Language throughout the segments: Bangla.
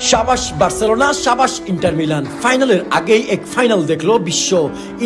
শাবাশ বার্সেলোনা, শাবাশ ইন্টার মিলান। ফাইনালের আগেই এক ফাইনাল দেখলো বিশ্ব।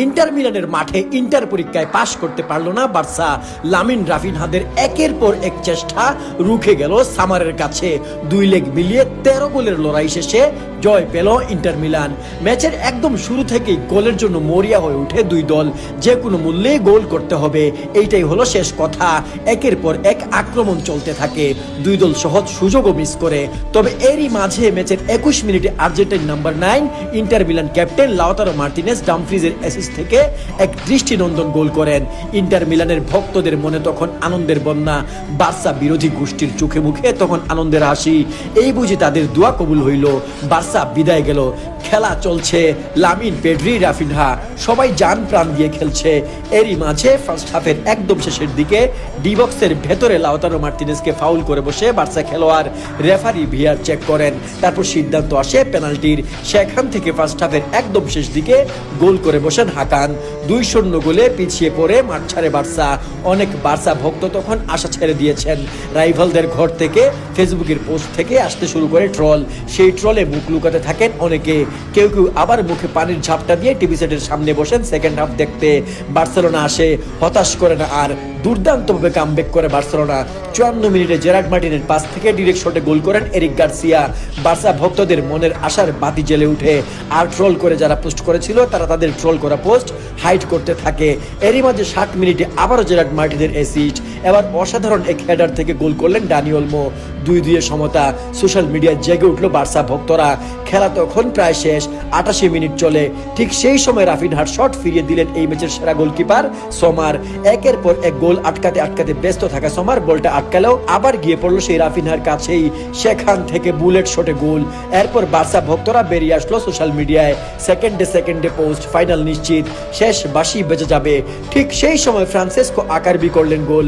ইন্টার মিলানের মাঠে ইন্টার পরীক্ষায় পাশ করতে পারলো না বার্সা। লামিন রাফিনহাদের একের পর এক চেষ্টা রুখে গেল সামারের কাছে। 2 লেগ মিলিয়ে 13 গোলের লড়াই শেষে জয় পেল ইন্টার মিলান। ম্যাচের একদম শুরু থেকেই গোলের জন্য মরিয়া হয়ে উঠে দুই দল। যে কোনো মূল্যে গোল করতে হবে, এইটাই হলো শেষ কথা। একের পর এক আক্রমণ চলতে থাকে, দুই দল সহজ সুযোগও মিস করে। তবে এরই মাঝে ম্যাচের 21 মিনিটে Argentine number 9 Inter Milan captain Lautaro Martinez ডামফ্রিজের অ্যাসিস্ট থেকে এক দৃষ্টিনন্দন গোল করেন। ইন্টার মিলানের ভক্তদের মনে তখন আনন্দের বন্যা। বার্সা বিরোধী গোষ্ঠীর চোখে মুখে তখন আনন্দের হাসি। এই বুঝি তাদের দোয়া কবুল হইল, বার্সা বিদায় গেল। খেলা চলছে, লামিন, পেড্রি, রাফিনহা সবাই জান প্রাণ দিয়ে খেলছে। এরই মাঝে ফার্স্ট হাফের একদম শেষের দিকে ডি বক্সের ভেতরে লাউতারো মার্টিনেজকে ফাউল করে বসে বার্সা খেলোয়াড়। রেফারি ভিআর চেক করেন, তারপর সিদ্ধান্ত আসে পেনাল্টির। সেখান থেকে ফার্স্ট হাফের একদম শেষ দিকে গোল করে বসেন হাকান। 2-0 গোলে পিছিয়ে পড়ে মাঠ ছাড়ে বার্সা। অনেক বার্সা ভক্ত তখন আশা ছেড়ে দিয়েছেন। রাইভালদের ঘর থেকে, ফেসবুকের পোস্ট থেকে আসতে শুরু করে ট্রল। সেই ট্রলে মুখ লুকাতে থাকেন অনেকে। কেউ কেউ আবার মুখে পানির ঝাপটা দিয়ে টিভি সেটের সামনে বসেন সেকেন্ড হাফ দেখতে। বার্সেলোনা আসে, হতাশ করে না আর, দুর্দান্তভাবে কামব্যাক করে বার্সেলোনা। 54 মিনিটে জেরার্ড মার্টিনের পাস থেকে ডিরেক্ট শটে গোল করেন এরিক গার্সিয়া। বার্সা ভক্তদের মনের আশার বাতি জ্বেলে উঠে। আর ট্রল করে যারা পোস্ট করেছিল তারা তাদের ট্রল করা পোস্ট হাইড করতে থাকে। এরই মাঝে 60 মিনিটে আবারও জেরার্ড মার্টিনের অ্যাসিস্ট। এবার অসাধারণ এক হেডার থেকে গোল করলেন ডানি ওলমো। 2-2 সমতা। সোশ্যাল মিডিয়ায় জেগে উঠল বার্সা ভক্তরা। খেলা তখন প্রায় শেষ, 88 মিনিট চলে। ঠিক সেই সময় রাফিনহার শট ফিরিয়ে দিলেন এই ম্যাচের সেরা গোলকিপার সোমার। একের পর এক গোল আটকাতে ব্যস্ত থাকা সোমার বলটা আটকালেও আবার গিয়ে পড়লো সেই রাফিনহার কাছেই। সেখান থেকে বুলেট শটে গোল। এরপর বার্সা ভক্তরা বেরিয়ে আসলো সোশ্যাল মিডিয়ায়। সেকেন্ডে পোস্ট, ফাইনাল নিশ্চিত, শেষ বাঁশি বেজে যাবে। ঠিক সেই সময় ফ্রান্সেসকো আকারবি করলেন গোল।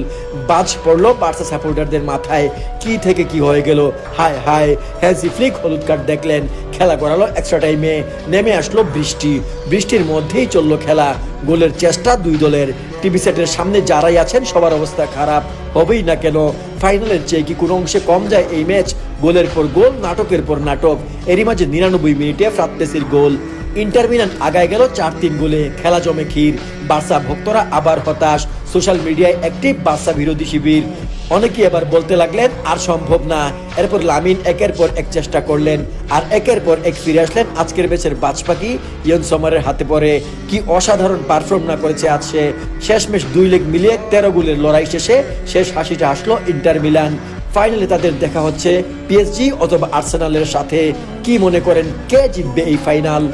বাজ পড়লো বার্সা সাপোর্টারদের মাথায়। কি থেকে কি হয়ে গেল, হায় হায়। হ্যান্সি ফ্লিক হলুদ কার্ড দেখলেন। খেলা করালো এক্সট্রা টাইমে। নেমে আসলো বৃষ্টি, বৃষ্টির মধ্যেই চললো খেলা। গোলের চেষ্টা দুই দলের। টিভি সেটের সামনে যারাই আছেন সবার অবস্থা খারাপ হবেই না কেন। ফাইনালের চেয়ে কি কোনো অংশে কম যায় এই ম্যাচ? গোলের পর গোল, নাটকের পর নাটক। এরই মাঝে 99 মিনিটে ফ্রাত্তেসির গোল। ইন্টার মিলান আগায় গেল 4-3 গোলে। খেলা জমে ক্ষীর। বার্সা ভক্তরা আবার হতাশ। সোশ্যাল মিডিয়ায় অ্যাক্টিভ বার্সা বিরোধী শিবির। অনেকে এবার বলতে লাগলেন আর সম্ভব না। এরপর লামিন একের পর এক চেষ্টা করলেন, আর একের পর এক ফিরে আসলেন আজকের ম্যাচের বাজপাখি ইয়ন সোমারের হাতে পড়ে। কি অসাধারণ পারফর্ম না করেছে আজ সে। শেষমেশ 2 লেগ মিলিয়ে 13 গোলের লড়াই শেষে শেষ হাসিটা আসলো ইন্টার মিলান। ফাইনালে তাদের দেখা হচ্ছে পিএসজি অথবা আর্সেনালের সাথে। কি মনে করেন কে জিতবে এই ফাইনাল?